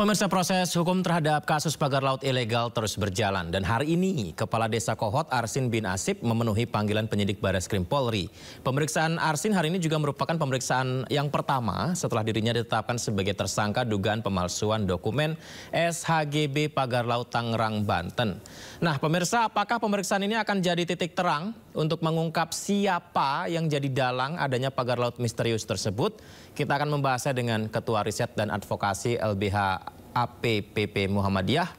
Pemirsa, proses hukum terhadap kasus pagar laut ilegal terus berjalan dan hari ini Kepala Desa Kohot Arsin bin Asip memenuhi panggilan penyidik Bareskrim Polri. Pemeriksaan Arsin hari ini juga merupakan pemeriksaan yang pertama setelah dirinya ditetapkan sebagai tersangka dugaan pemalsuan dokumen SHGB Pagar Laut Tangerang, Banten. Nah, pemirsa, apakah pemeriksaan ini akan jadi titik terang untuk mengungkap siapa yang jadi dalang adanya pagar laut misterius tersebut? Kita akan membahasnya dengan Ketua Riset dan Advokasi LBH APPP Muhammadiyah,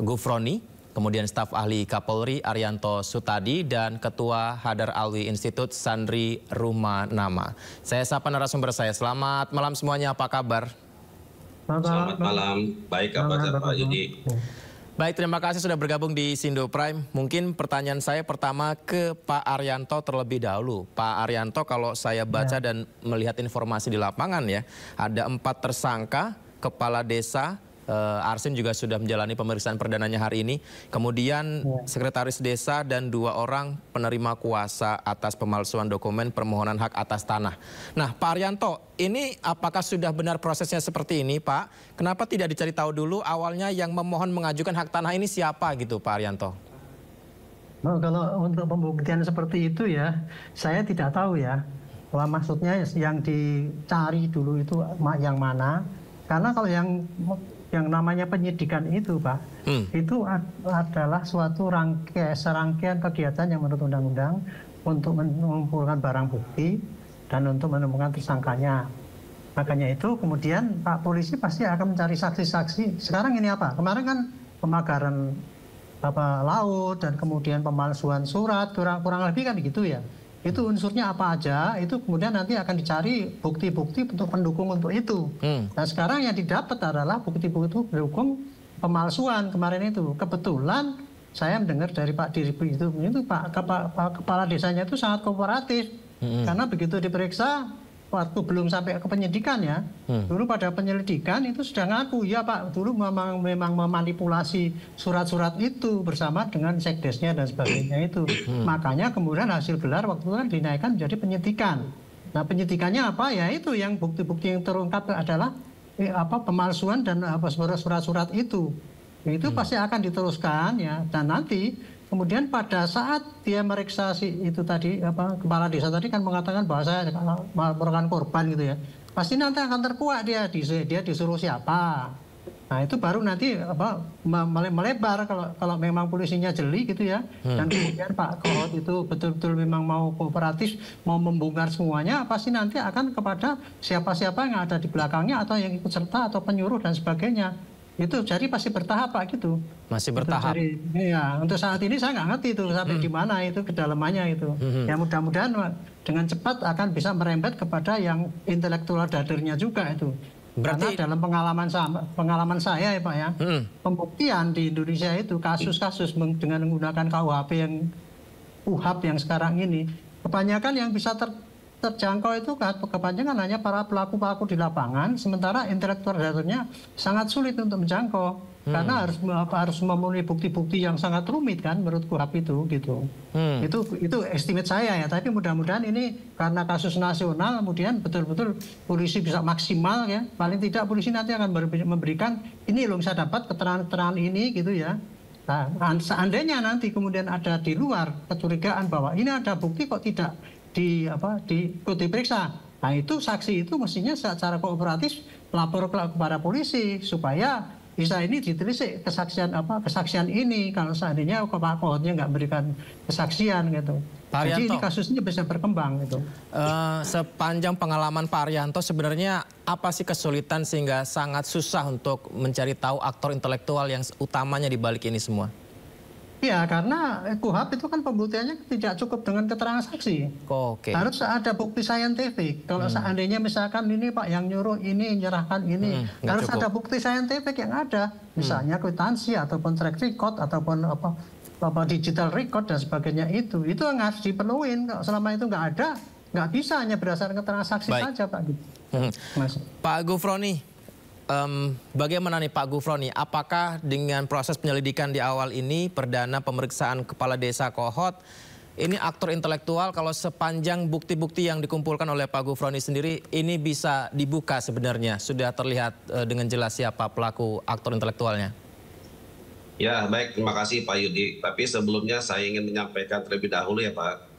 Gufroni, kemudian staf ahli Kapolri Arianto Sutadi, dan Ketua Hadar Alwi Institut Sandri Rumanama. Saya sapa narasumber saya. Selamat malam semuanya, apa kabar? Selamat malam, baik kabar Pak Yudi. Baik, terima kasih sudah bergabung di Sindo Prime. Mungkin pertanyaan saya pertama ke Pak Arianto terlebih dahulu. Pak Arianto, kalau saya baca dan melihat informasi di lapangan ya, ada 4 tersangka, kepala desa, Arsin juga sudah menjalani pemeriksaan perdananya hari ini. Kemudian sekretaris desa dan 2 orang penerima kuasa atas pemalsuan dokumen permohonan hak atas tanah. Nah, Pak Arianto, ini apakah sudah benar prosesnya seperti ini, Pak? Kenapa tidak dicari tahu dulu awalnya yang memohon mengajukan hak tanah ini siapa gitu, Pak Arianto? Nah, kalau untuk pembuktian seperti itu ya, saya tidak tahu ya. Wah, maksudnya yang dicari dulu itu yang mana? Karena kalau yang namanya penyidikan itu, Pak, itu adalah suatu serangkaian kegiatan yang menurut undang-undang untuk mengumpulkan barang bukti dan untuk menemukan tersangkanya. Makanya itu kemudian Pak Polisi pasti akan mencari saksi-saksi. Sekarang ini apa? Kemarin kan pemagaran laut dan kemudian pemalsuan surat, kurang lebih kan begitu ya. Itu unsurnya apa aja, itu kemudian nanti akan dicari bukti-bukti untuk pendukung untuk itu. Nah, sekarang yang didapat adalah bukti-bukti pendukung pemalsuan kemarin itu. Kebetulan saya mendengar dari Pak Dirbi itu Pak Kepala Desanya itu sangat kooperatif. Karena begitu diperiksa, waktu belum sampai ke penyidikan ya, dulu pada penyelidikan itu sudah ngaku, ya Pak, dulu memang memanipulasi surat-surat itu bersama dengan sekdesnya dan sebagainya itu. Makanya kemudian hasil gelar waktu itu kan dinaikkan menjadi penyidikan. Nah, penyidikannya apa? Ya itu yang bukti-bukti yang terungkap adalah pemalsuan dan surat-surat itu. Itu pasti akan diteruskan ya, dan nanti kemudian pada saat dia meriksa itu tadi, kepala desa tadi kan mengatakan bahwa saya merupakan korban gitu ya. Pasti nanti akan terkuak dia disuruh siapa. Nah, itu baru nanti melebar kalau memang polisinya jeli gitu ya. Dan kemudian Pak Kohot itu betul-betul memang mau kooperatif, mau membongkar semuanya, pasti nanti akan kepada siapa-siapa yang ada di belakangnya atau yang ikut serta atau penyuruh dan sebagainya. Itu jadi pasti bertahap Pak gitu. Masih bertahap. Ya, untuk saat ini saya nggak ngerti itu sampai di mana itu kedalamannya itu. Ya mudah-mudahan dengan cepat akan bisa merembet kepada yang intelektual dadernya juga itu. Berarti karena dalam pengalaman saya ya Pak ya, pembuktian di Indonesia itu kasus-kasus dengan menggunakan KUHP UHAP yang sekarang ini, kebanyakan yang bisa terjangkau itu kebanyakan hanya para pelaku-pelaku di lapangan, sementara intelektual dadernya sangat sulit untuk menjangkau karena harus memenuhi bukti-bukti yang sangat rumit kan menurut KUHP itu gitu. Itu estimate saya ya, tapi mudah-mudahan ini karena kasus nasional kemudian betul-betul polisi bisa maksimal ya, paling tidak polisi nanti akan memberikan ini loh saya dapat keterangan-keterangan ini gitu ya. Nah, seandainya nanti kemudian ada di luar kecurigaan bahwa ini ada bukti kok tidak diperiksa. Nah, itu saksi itu mestinya secara kooperatif lapor kepada polisi supaya bisa ini ditelisik kesaksian ini kalau seandainya Pak Kohotnya nggak berikan kesaksian gitu. Jadi ini kasusnya bisa berkembang gitu. Sepanjang pengalaman Pak Arianto, sebenarnya apa sih kesulitan sehingga sangat susah untuk mencari tahu aktor intelektual yang utamanya di balik ini semua? Ya, karena KUHP itu kan pembuktiannya tidak cukup dengan keterangan saksi. Harus ada bukti saintifik. Kalau seandainya misalkan ini Pak yang nyuruh ini, nyerahkan ini, harus ada bukti saintifik yang ada. Misalnya kwitansi ataupun track record ataupun digital record dan sebagainya itu yang harus dipenuhin. Kalau selama itu nggak ada, nggak bisa hanya berdasarkan keterangan saksi saja Pak. Pak Gufroni. Bagaimana nih Pak Gufroni, apakah dengan proses penyelidikan di awal ini perdana pemeriksaan Kepala Desa Kohot ini aktor intelektual, kalau sepanjang bukti-bukti yang dikumpulkan oleh Pak Gufroni sendiri, ini bisa dibuka sebenarnya. Sudah terlihat dengan jelas siapa pelaku aktor intelektualnya. Ya, baik. Terima kasih Pak Yudi. Tapi sebelumnya saya ingin menyampaikan terlebih dahulu ya Pak,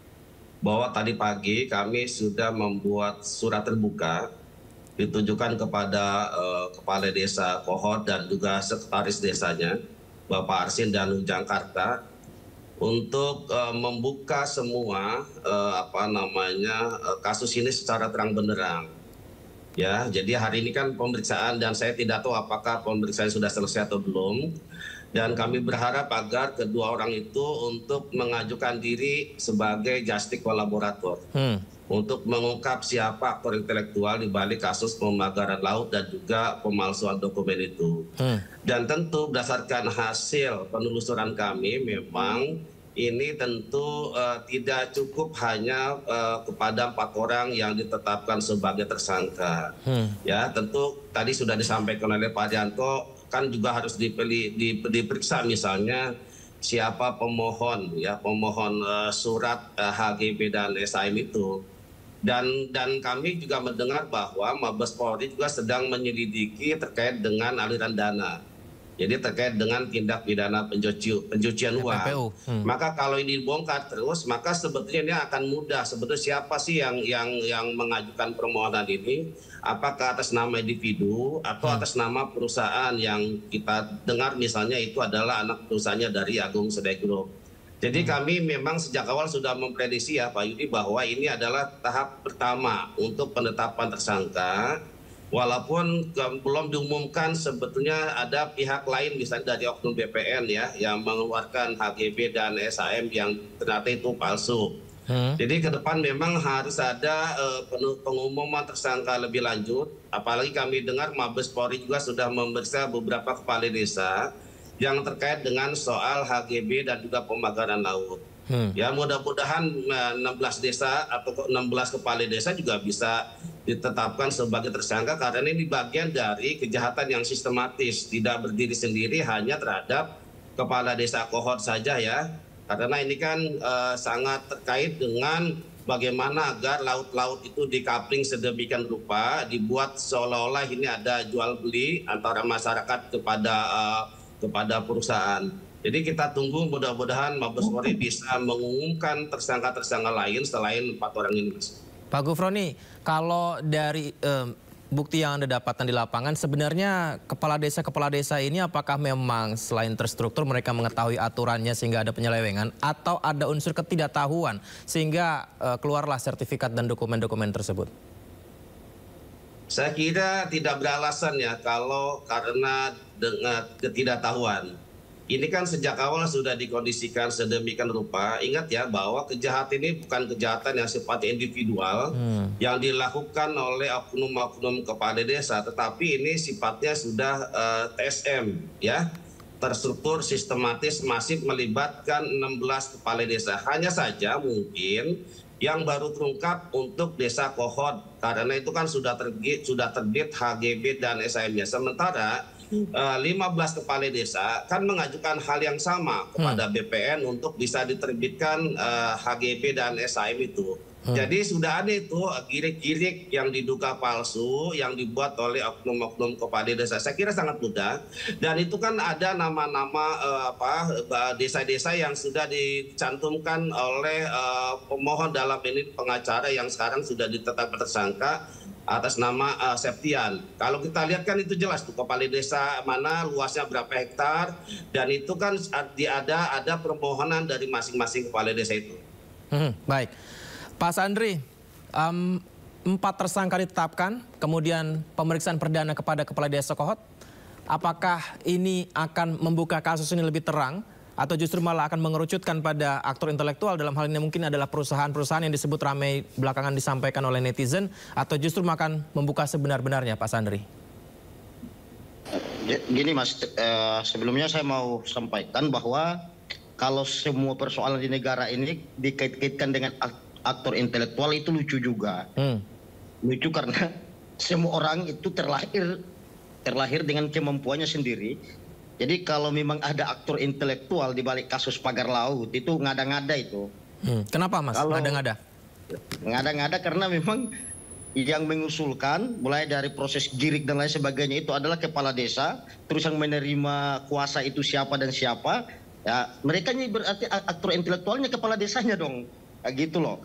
bahwa tadi pagi kami sudah membuat surat terbuka ditujukan kepada Kepala Desa Kohot dan juga Sekretaris Desanya, Bapak Arsin dan Ujangkarta, untuk membuka semua kasus ini secara terang benderang. Ya, jadi hari ini kan pemeriksaan dan saya tidak tahu apakah pemeriksaan sudah selesai atau belum. Dan kami berharap agar kedua orang itu untuk mengajukan diri sebagai justice kolaborator untuk mengungkap siapa aktor intelektual di balik kasus pemagaran laut dan juga pemalsuan dokumen itu. Dan tentu berdasarkan hasil penelusuran kami, memang ini tentu tidak cukup hanya kepada 4 orang yang ditetapkan sebagai tersangka. Ya, tentu tadi sudah disampaikan oleh Pak Yanto, kan juga harus diperiksa misalnya siapa pemohon, ya pemohon surat HGB dan SAM itu. Dan kami juga mendengar bahwa Mabes Polri juga sedang menyelidiki terkait dengan aliran dana. Jadi terkait dengan tindak pidana pencucian uang. Maka kalau ini dibongkar terus, maka sebetulnya ini akan mudah. Sebetulnya siapa sih yang mengajukan permohonan ini? Apakah atas nama individu atau atas nama perusahaan yang kita dengar misalnya itu adalah anak perusahaannya dari Agung Sedai Group. Jadi kami memang sejak awal sudah memprediksi ya Pak Yudi bahwa ini adalah tahap pertama untuk penetapan tersangka. Walaupun belum diumumkan sebetulnya ada pihak lain misalnya dari oknum BPN ya yang mengeluarkan HGB dan SAM yang ternyata itu palsu. Jadi ke depan memang harus ada pengumuman tersangka lebih lanjut. Apalagi kami dengar Mabes Polri juga sudah memeriksa beberapa kepala desa yang terkait dengan soal HGB dan juga pemagaran laut. Ya mudah-mudahan 16 desa atau 16 kepala desa juga bisa ditetapkan sebagai tersangka karena ini bagian dari kejahatan yang sistematis, tidak berdiri sendiri hanya terhadap kepala desa Kohot saja ya. Karena ini kan sangat terkait dengan bagaimana agar laut-laut itu dikapling sedemikian rupa, dibuat seolah-olah ini ada jual beli antara masyarakat kepada perusahaan. Jadi kita tunggu mudah-mudahan Mabes Polri bisa mengumumkan tersangka-tersangka lain selain 4 orang ini, Mas. Pak Gufroni, kalau dari bukti yang Anda dapatkan di lapangan, sebenarnya kepala desa ini apakah memang selain terstruktur mereka mengetahui aturannya sehingga ada penyelewengan atau ada unsur ketidaktahuan sehingga keluarlah sertifikat dan dokumen-dokumen tersebut? Saya kira tidak beralasan ya kalau karena dengan ketidaktahuan. Ini kan sejak awal sudah dikondisikan sedemikian rupa. Ingat ya bahwa kejahatan ini bukan kejahatan yang sifatnya individual yang dilakukan oleh oknum-oknum kepala desa, tetapi ini sifatnya sudah TSM ya, terstruktur, sistematis, masif melibatkan 16 kepala desa. Hanya saja mungkin yang baru terungkap untuk desa Kohot karena itu kan sudah terbit HGB dan SAM-nya. Sementara 15 kepala desa kan mengajukan hal yang sama kepada BPN untuk bisa diterbitkan HGB dan SAM itu. Jadi sudah ada itu girik-girik yang diduga palsu yang dibuat oleh oknum-oknum kepala desa. Saya kira sangat mudah. Dan itu kan ada nama-nama desa-desa yang sudah dicantumkan oleh pemohon dalam ini pengacara yang sekarang sudah ditetapkan tersangka atas nama Septian. Kalau kita lihat kan itu jelas tuh kepala desa mana, luasnya berapa hektar, dan itu kan ada permohonan dari masing-masing kepala desa itu. Baik, Pak Sandri, 4 tersangka ditetapkan, kemudian pemeriksaan perdana kepada kepala desa Kohot. Apakah ini akan membuka kasus ini lebih terang? Atau justru malah akan mengerucutkan pada aktor intelektual, dalam hal ini mungkin adalah perusahaan-perusahaan yang disebut ramai belakangan disampaikan oleh netizen, atau justru akan membuka sebenar-benarnya, Pak Sandri? Gini Mas, sebelumnya saya mau sampaikan bahwa kalau semua persoalan di negara ini dikait-kaitkan dengan aktor intelektual itu lucu juga. Lucu karena semua orang itu terlahir dengan kemampuannya sendiri. Jadi kalau memang ada aktor intelektual di balik kasus pagar laut itu ngada-ngada itu. Kenapa Mas? Ngada-ngada? Ngada-ngada karena memang yang mengusulkan mulai dari proses girik dan lain sebagainya itu adalah kepala desa, terus yang menerima kuasa itu siapa dan siapa, ya mereka ini berarti aktor intelektualnya kepala desanya dong, gitu loh.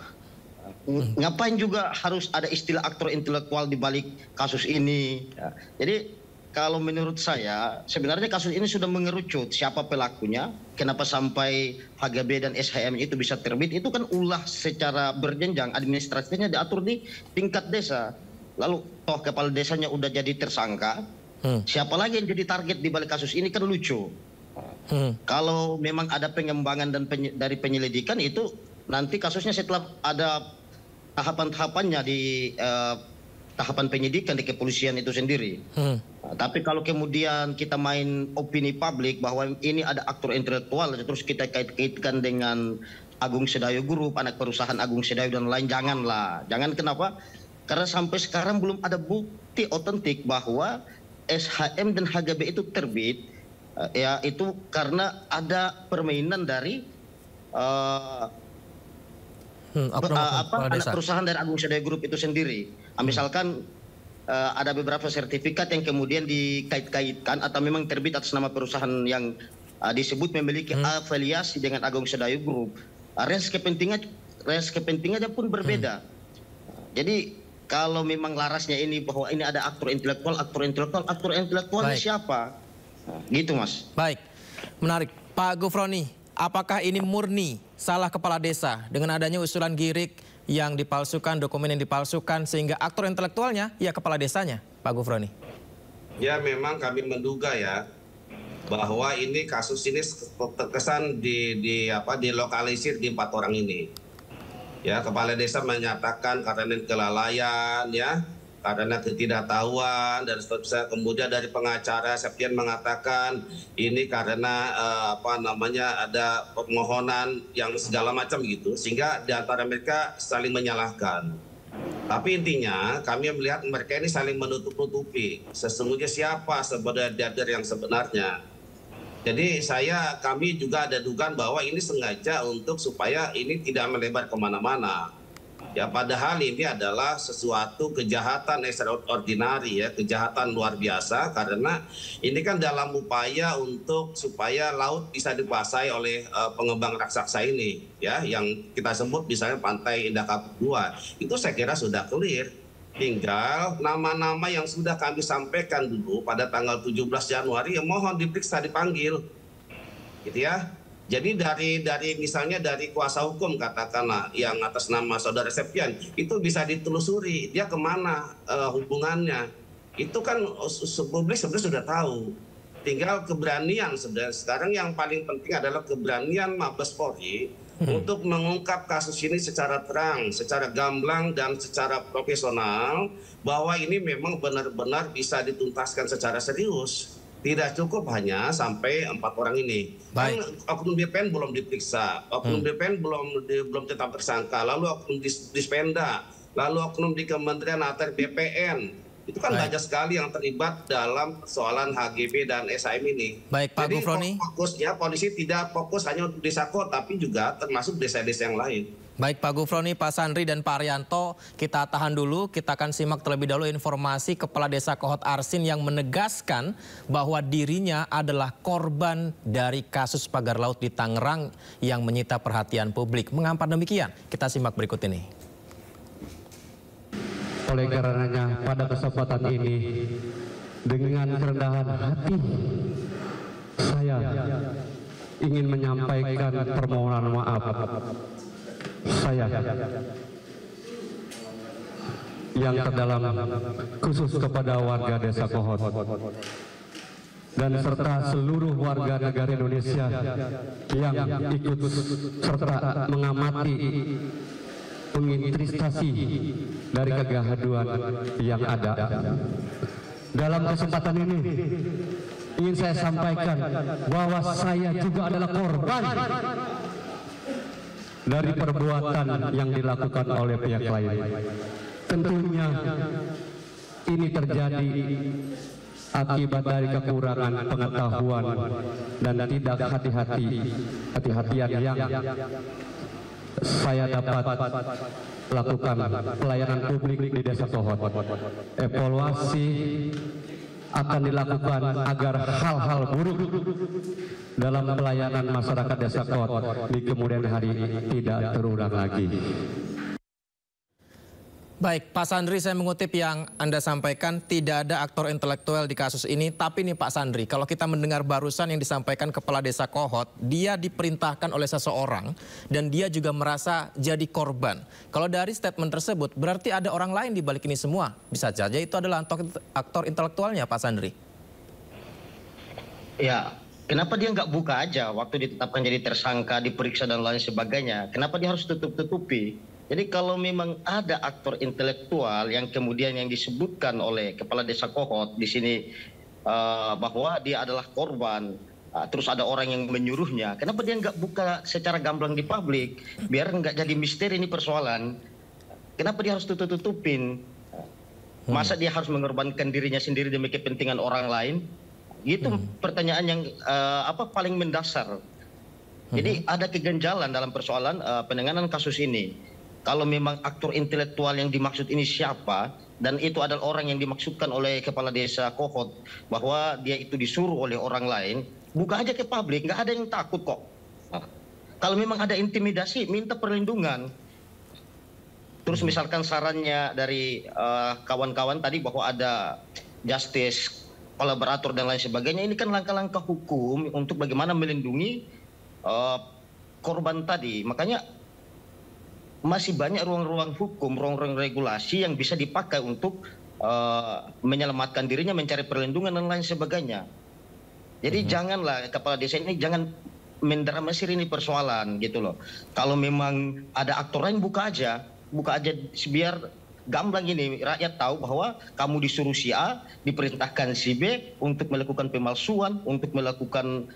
Ngapain juga harus ada istilah aktor intelektual di balik kasus ini, ya. Jadi kalau menurut saya, sebenarnya kasus ini sudah mengerucut siapa pelakunya, kenapa sampai HGB dan SHM itu bisa terbit, itu kan ulah secara berjenjang, administrasinya diatur di tingkat desa. Lalu toh kepala desanya udah jadi tersangka, siapa lagi yang jadi target di balik kasus ini, kan lucu. Kalau memang ada pengembangan dan dari penyelidikan itu, nanti kasusnya setelah ada tahapan-tahapannya di tahapan penyidikan di kepolisian itu sendiri. Tapi kalau kemudian kita main opini publik bahwa ini ada aktor intelektual, terus kita kait-kaitkan dengan Agung Sedayo Group, anak perusahaan Agung Sedayo dan lain, janganlah. Jangan, kenapa? Karena sampai sekarang belum ada bukti otentik bahwa SHM dan HGB itu terbit, ya itu karena ada permainan dari anak perusahaan dari Agung Sedayo Group itu sendiri. Misalkan ada beberapa sertifikat yang kemudian dikait-kaitkan atau memang terbit atas nama perusahaan yang disebut memiliki afiliasi dengan Agung Sedayo Group. Res kepentingannya pun berbeda. Jadi kalau memang larasnya ini bahwa ini ada aktor intelektualnya siapa? Gitu Mas. Baik, menarik. Pak Gufroni, apakah ini murni salah kepala desa dengan adanya usulan girik yang dipalsukan, dokumen yang dipalsukan, sehingga aktor intelektualnya ya kepala desanya, Pak Gufroni? Ya, memang kami menduga ya bahwa ini kasus ini terkesan dilokalisir di 4 orang ini. Ya, kepala desa menyatakan karena kelalaian, ya, karena ketidaktahuan dan seterusnya. Kemudian dari pengacara Septian mengatakan ini karena ada permohonan yang segala macam gitu, sehingga di antara mereka saling menyalahkan. Tapi intinya kami melihat mereka ini saling menutup-nutupi sesungguhnya siapa sebenarnya dader yang sebenarnya. Jadi kami juga ada dugaan bahwa ini sengaja untuk supaya ini tidak melebar kemana-mana. Ya, padahal ini adalah sesuatu kejahatan extraordinary, ya, kejahatan luar biasa, karena ini kan dalam upaya untuk supaya laut bisa dikuasai oleh pengembang raksasa ini, ya, yang kita sebut misalnya Pantai Indah Kapuk II. Itu saya kira sudah clear. Tinggal nama-nama yang sudah kami sampaikan dulu pada tanggal 17 Januari yang mohon diperiksa, dipanggil, gitu ya. Jadi dari misalnya dari kuasa hukum katakanlah yang atas nama saudara Septian itu bisa ditelusuri dia kemana hubungannya. Itu kan publik sebenarnya sudah tahu. Tinggal keberanian sekarang yang paling penting adalah keberanian Mabes Polri untuk mengungkap kasus ini secara terang, secara gamblang dan secara profesional, bahwa ini memang benar-benar bisa dituntaskan secara serius. Tidak cukup hanya sampai 4 orang ini. Kan oknum BPN belum diperiksa, oknum BPN belum tetap tersangka, lalu oknum Dispenda, lalu oknum di Kementerian ATR BPN. Itu kan banyak sekali yang terlibat dalam persoalan HGB dan SHM ini. Baik, Pak Gufroni. Jadi fokusnya polisi tidak fokus hanya untuk desa Kod, tapi juga termasuk desa-desa yang lain. Baik Pak Gufroni, Pak Sandri, dan Pak Arianto, kita tahan dulu. Kita akan simak terlebih dahulu informasi Kepala Desa Kohot Arsin yang menegaskan bahwa dirinya adalah korban dari kasus pagar laut di Tangerang yang menyita perhatian publik. Mengapa demikian? Kita simak berikut ini. Oleh karenanya pada kesempatan ini dengan kerendahan hati saya ingin menyampaikan permohonan maaf saya yang terdalam khusus kepada warga Desa Kohot dan serta seluruh warga negara Indonesia yang ikut serta mengamati penginvestasi dari kegaduhan yang ada. Dalam kesempatan ini ingin saya sampaikan bahwa saya juga adalah korban dari perbuatan yang dilakukan oleh pihak lain. Tentunya ini terjadi akibat dari kekurangan pengetahuan dan tidak hati-hatian yang saya dapat lakukan pelayanan publik di Desa Kohot. Evaluasi akan dilakukan agar hal-hal buruk dalam pelayanan masyarakat Desa Kohot di kemudian hari tidak terulang lagi. Baik, Pak Sandri, saya mengutip yang Anda sampaikan, tidak ada aktor intelektual di kasus ini. Tapi nih Pak Sandri, kalau kita mendengar barusan yang disampaikan Kepala Desa Kohot, dia diperintahkan oleh seseorang dan dia juga merasa jadi korban. Kalau dari statement tersebut, berarti ada orang lain di balik ini semua. Bisa saja itu adalah aktor intelektualnya, Pak Sandri. Ya, kenapa dia nggak buka aja waktu ditetapkan jadi tersangka, diperiksa dan lain sebagainya? Kenapa dia harus tutup-tutupi? Jadi kalau memang ada aktor intelektual yang kemudian yang disebutkan oleh Kepala Desa Kohot di sini bahwa dia adalah korban, terus ada orang yang menyuruhnya, kenapa dia nggak buka secara gamblang di publik, biar nggak jadi misteri ini persoalan? Kenapa dia harus tutup-tutupin? Masa dia harus mengorbankan dirinya sendiri demi kepentingan orang lain? Itu pertanyaan yang paling mendasar. Jadi ada keganjalan dalam persoalan penanganan kasus ini. Kalau memang aktor intelektual yang dimaksud ini siapa, dan itu adalah orang yang dimaksudkan oleh Kepala Desa Kohot, bahwa dia itu disuruh oleh orang lain, buka aja ke publik, nggak ada yang takut kok. Kalau memang ada intimidasi, minta perlindungan. Terus misalkan sarannya dari kawan-kawan tadi bahwa ada justice kolaborator dan lain sebagainya, ini kan langkah-langkah hukum untuk bagaimana melindungi korban tadi. Makanya masih banyak ruang-ruang hukum, ruang-ruang regulasi yang bisa dipakai untuk menyelamatkan dirinya, mencari perlindungan dan lain sebagainya. Jadi janganlah Kepala Desa ini jangan mendramatisir ini persoalan gitu loh. Kalau memang ada aktor lain buka aja biar gamblang ini rakyat tahu bahwa kamu disuruh si A, diperintahkan si B untuk melakukan pemalsuan, untuk melakukan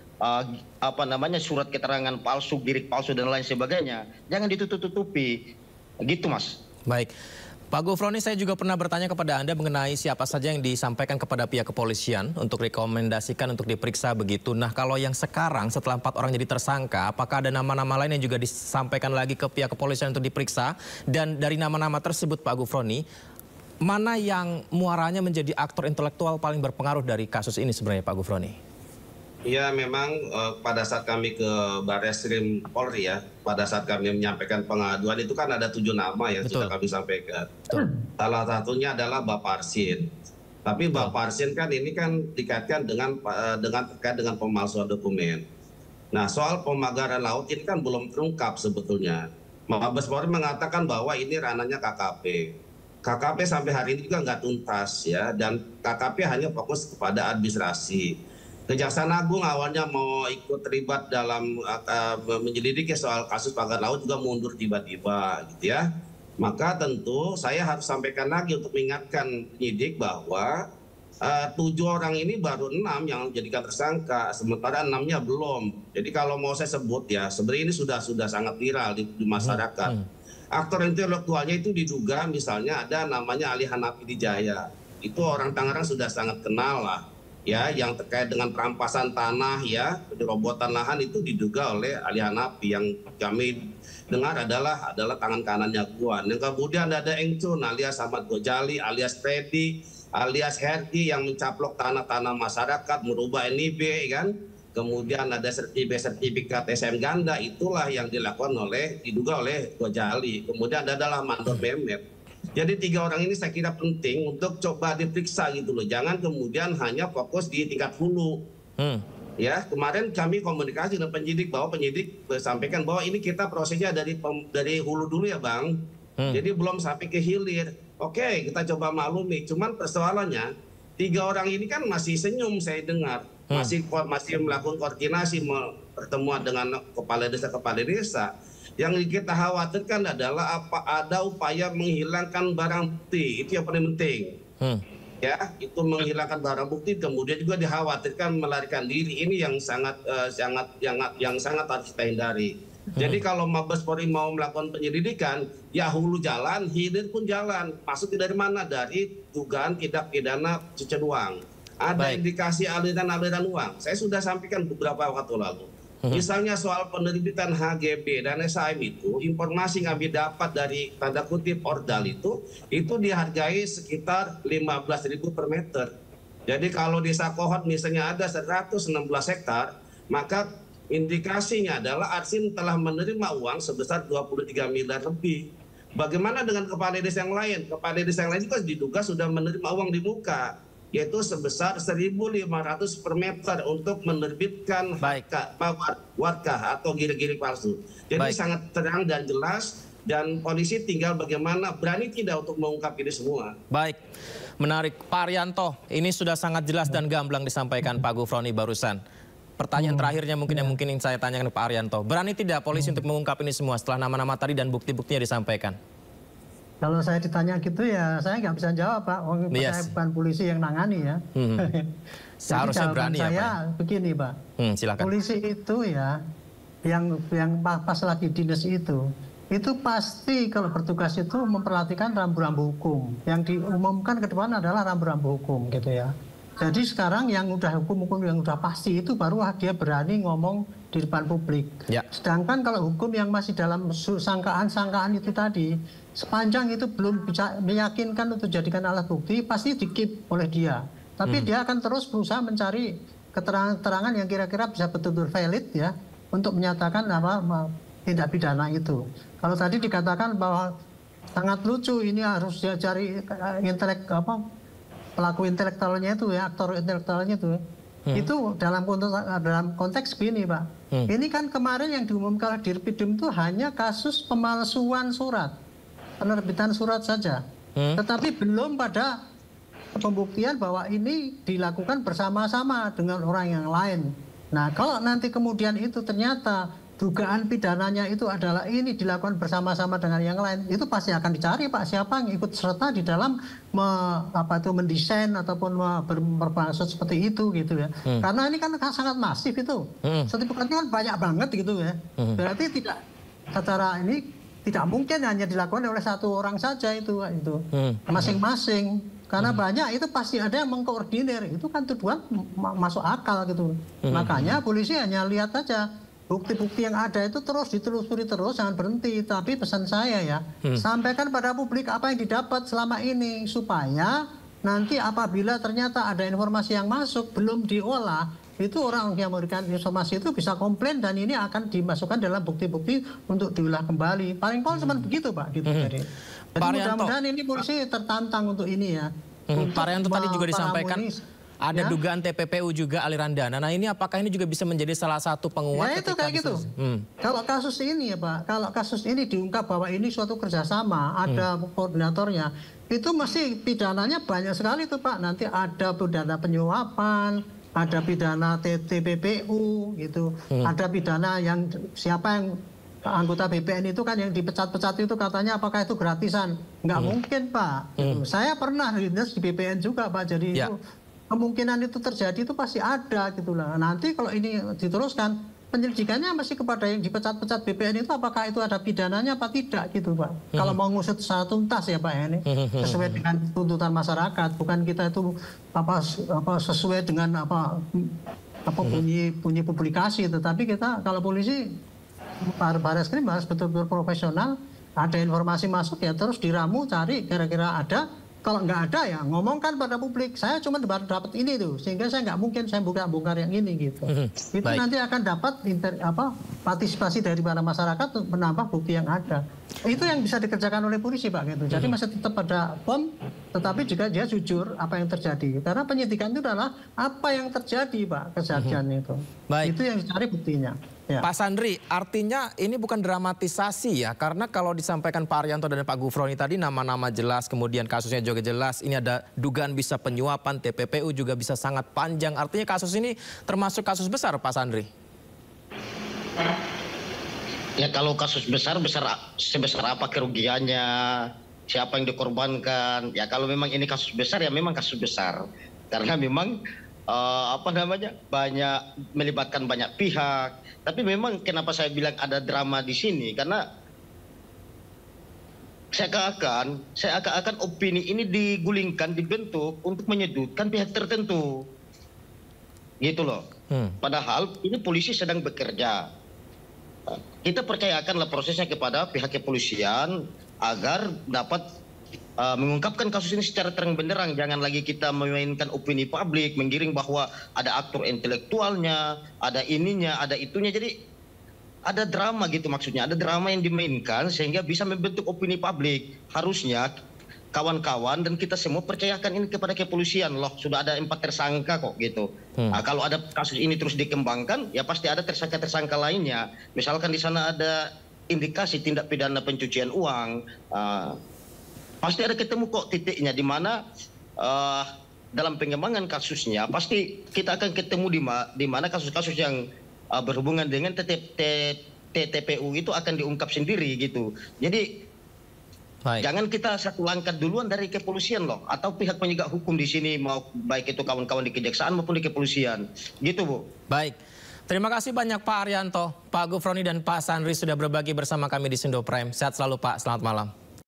surat keterangan palsu, girik palsu dan lain sebagainya. Jangan ditutup-tutupi. Gitu, Mas. Baik. Pak Gufroni, saya juga pernah bertanya kepada Anda mengenai siapa saja yang disampaikan kepada pihak kepolisian untuk rekomendasikan untuk diperiksa begitu. Nah, kalau yang sekarang setelah 4 orang jadi tersangka, apakah ada nama-nama lain yang juga disampaikan lagi ke pihak kepolisian untuk diperiksa? Dan dari nama-nama tersebut, Pak Gufroni, mana yang muaranya menjadi aktor intelektual paling berpengaruh dari kasus ini sebenarnya, Pak Gufroni? Ya, memang pada saat kami ke Barreskrim Polri ya, pada saat kami menyampaikan pengaduan itu kan ada 7 nama yang sudah kami sampaikan. Salah satunya adalah Bapak Arsin. Tapi Bapak Arsin kan ini kan dikaitkan terkait dengan pemalsuan dokumen. Nah, soal pemagaran laut ini kan belum terungkap sebetulnya. Mabes Polri mengatakan bahwa ini ranahnya KKP. KKP sampai hari ini juga nggak tuntas ya, dan KKP hanya fokus kepada administrasi. Kejaksaan Agung awalnya mau ikut terlibat dalam menyelidiki soal kasus pagar laut juga mundur tiba-tiba gitu ya. Maka tentu saya harus sampaikan lagi untuk mengingatkan penyidik bahwa 7 orang ini baru 6 yang dijadikan tersangka, sementara 6-nya belum. Jadi kalau mau saya sebut ya, sebenarnya ini sudah sangat viral di masyarakat. Aktor intelektualnya itu diduga misalnya ada namanya Ali Hanafi Dijaya. Itu orang Tangerang sudah sangat kenal lah. Ya, yang terkait dengan perampasan tanah ya, penyerobotan lahan itu diduga oleh Ali Hanafi, yang kami dengar adalah tangan kanannya Guan. Yang kemudian ada Engcun alias Ahmad Gojali, alias Freddy, alias Herdi yang mencaplok tanah-tanah masyarakat, merubah NIB kan. Kemudian ada sertifikat SM ganda, itulah yang diduga oleh Gojali. Kemudian adalah mandor Mehmet. Jadi 3 orang ini saya kira penting untuk coba diperiksa gitu loh. Jangan kemudian hanya fokus di tingkat hulu. Ya, kemarin kami komunikasi dengan penyidik bahwa penyidik sampaikan bahwa ini kita prosesnya dari hulu dulu ya Bang. Jadi belum sampai ke hilir. Oke, kita coba maklumi. Cuman persoalannya 3 orang ini kan masih senyum saya dengar. Masih melakukan koordinasi pertemuan dengan kepala desa. Yang kita khawatirkan adalah ada upaya menghilangkan barang bukti, itu yang paling penting. Ya, itu menghilangkan barang bukti, kemudian juga dikhawatirkan melarikan diri, ini yang sangat harus kita hindari. Jadi kalau Mabes Polri mau melakukan penyelidikan, ya hulu jalan, hilir pun jalan. Maksudnya dari mana? Dari dugaan tindak pidana pencucian uang. Ada indikasi aliran uang. Saya sudah sampaikan beberapa waktu lalu. Misalnya soal penerbitan HGB dan SHM itu, informasi yang kami dapat dari tanda kutip ordal itu dihargai sekitar 15.000 per meter. Jadi kalau desa Kohot misalnya ada 116 hektar, maka indikasinya adalah Arsin telah menerima uang sebesar 23 miliar lebih. Bagaimana dengan kepala desa yang lain? Kepala desa yang lain juga diduga sudah menerima uang di muka, yaitu sebesar 1.500 per meter untuk menerbitkan warga atau giri-giri palsu. Jadi sangat terang dan jelas, dan polisi tinggal bagaimana berani tidak untuk mengungkap ini semua. Baik, menarik. Pak Arianto, ini sudah sangat jelas dan gamblang disampaikan Pak Gufroni barusan. Pertanyaan terakhirnya mungkin yang saya tanyakan ke Pak Arianto. Berani tidak polisi untuk mengungkap ini semua setelah nama-nama tadi dan bukti-buktinya disampaikan? Kalau saya ditanya gitu ya saya nggak bisa jawab, Pak. Saya bukan polisi yang nangani ya. Seharusnya berani saya, ya, Pak. Begini, Pak. Silakan. Polisi itu ya, yang pas lagi dinas itu pasti kalau bertugas itu memperhatikan rambu-rambu hukum. Yang diumumkan ke depan adalah rambu-rambu hukum gitu ya. Jadi sekarang yang udah hukum-hukum yang udah pasti itu baru dia berani ngomong di depan publik. Ya. Sedangkan kalau hukum yang masih dalam sangkaan-sangkaan itu tadi, sepanjang itu belum bisa meyakinkan untuk jadikan alat bukti, pasti di-keep oleh dia. Tapi dia akan terus berusaha mencari keterangan yang kira-kira bisa betul-betul valid ya, untuk menyatakan tindak pidana itu. Kalau tadi dikatakan bahwa sangat lucu, ini harus dia cari pelaku intelektualnya itu ya, aktor intelektualnya itu. Itu dalam konteks gini, Pak. Ini kan kemarin yang diumumkan Dirpidum itu hanya kasus pemalsuan surat, penerbitan surat saja. Tetapi belum pada pembuktian bahwa ini dilakukan bersama-sama dengan orang yang lain. Nah, kalau nanti kemudian itu ternyata dugaan pidananya itu adalah ini dilakukan bersama-sama dengan yang lain, itu pasti akan dicari, Pak, siapa yang ikut serta di dalam mendesain ataupun bermaksud seperti itu gitu ya. Karena ini kan sangat masif itu. Sertifikatnya kan banyak banget gitu ya. Berarti secara ini tidak mungkin hanya dilakukan oleh satu orang saja itu masing-masing. Karena banyak itu pasti ada yang mengkoordinir. Itu kan tuduhan masuk akal gitu. Makanya polisi hanya lihat saja bukti-bukti yang ada itu terus ditelusuri terus, jangan berhenti. Tapi pesan saya ya, sampaikan pada publik apa yang didapat selama ini, supaya nanti apabila ternyata ada informasi yang masuk belum diolah, itu orang yang memberikan informasi itu bisa komplain dan ini akan dimasukkan dalam bukti-bukti untuk diolah kembali. Paling cuma begitu, Pak. Gitu. Jadi mudah-mudahan ini polisi tertantang untuk ini ya. Pak Arianto tadi juga disampaikan ada dugaan TPPU juga aliran dana. Nah, ini apakah ini juga bisa menjadi salah satu penguat? Ya itu kayak gitu. Kalau kasus ini ya, Pak, kalau kasus ini diungkap bahwa ini suatu kerjasama, ada koordinatornya, itu mesti pidananya banyak sekali tuh, Pak. Nanti ada pidana penyuapan, ada pidana TPPU gitu, ada pidana yang siapa yang anggota BPN itu kan yang dipecat-pecat itu katanya apakah itu gratisan? Nggak mungkin, Pak. Saya pernah di BPN juga, Pak. Jadi itu kemungkinan itu terjadi itu pasti ada gitulah. Nanti kalau ini diteruskan, penyelidikannya masih kepada yang dipecat-pecat BPN itu apakah itu ada pidananya apa tidak gitu, Pak. Kalau mau ngusut secara tuntas ya, Pak, ini sesuai dengan tuntutan masyarakat, bukan kita itu sesuai dengan bunyi publikasi, tetapi kita kalau polisi Barreskrim harus betul-betul profesional. Ada informasi masuk ya terus diramu, cari kira-kira ada. Kalau nggak ada ya ngomongkan pada publik, saya cuma baru dapat ini tuh, sehingga saya nggak mungkin saya bongkar yang ini gitu. Itu nanti akan dapat partisipasi dari para masyarakat untuk menambah bukti yang ada. Itu yang bisa dikerjakan oleh polisi, Pak, gitu. Jadi masih tetap ada POM, tetapi juga dia jujur apa yang terjadi. Karena penyidikan itu adalah apa yang terjadi, Pak, kejadian itu. Itu yang dicari buktinya. Ya. Pak Sandri, artinya ini bukan dramatisasi ya, karena kalau disampaikan Pak Arianto dan Pak Gufroni tadi nama-nama jelas, kemudian kasusnya juga jelas, ini ada dugaan bisa penyuapan, TPPU juga bisa sangat panjang, artinya kasus ini termasuk kasus besar, Pak Sandri? Ya kalau kasus besar sebesar apa kerugiannya, siapa yang dikorbankan, ya kalau memang ini kasus besar ya memang kasus besar, karena memang banyak melibatkan banyak pihak. Tapi memang kenapa saya bilang ada drama di sini, karena saya akan opini ini digulingkan, dibentuk untuk menyudutkan pihak tertentu, gitu loh. Padahal ini polisi sedang bekerja. Kita percayakanlah prosesnya kepada pihak kepolisian agar dapat mengungkapkan kasus ini secara terang benderang. Jangan lagi kita memainkan opini publik, menggiring bahwa ada aktor intelektualnya, ada ininya, ada itunya. Jadi ada drama gitu maksudnya. Ada drama yang dimainkan sehingga bisa membentuk opini publik. Harusnya kawan-kawan dan kita semua percayakan ini kepada kepolisian. Loh, sudah ada 4 tersangka kok gitu. Nah, kalau ada kasus ini terus dikembangkan, ya pasti ada tersangka-tersangka lainnya. Misalkan di sana ada indikasi tindak pidana pencucian uang, pasti ada ketemu kok titiknya di mana dalam pengembangan kasusnya pasti kita akan ketemu di mana kasus-kasus yang berhubungan dengan TPU itu akan diungkap sendiri gitu. Jadi jangan kita satu langkah duluan dari kepolisian loh, atau pihak penegak hukum di sini, mau baik itu kawan-kawan di kejaksaan maupun di kepolisian, gitu Bu. Baik, terima kasih banyak Pak Arianto, Pak Gufroni dan Pak Sanri sudah berbagi bersama kami di Sindo Prime. Sehat selalu Pak, selamat malam.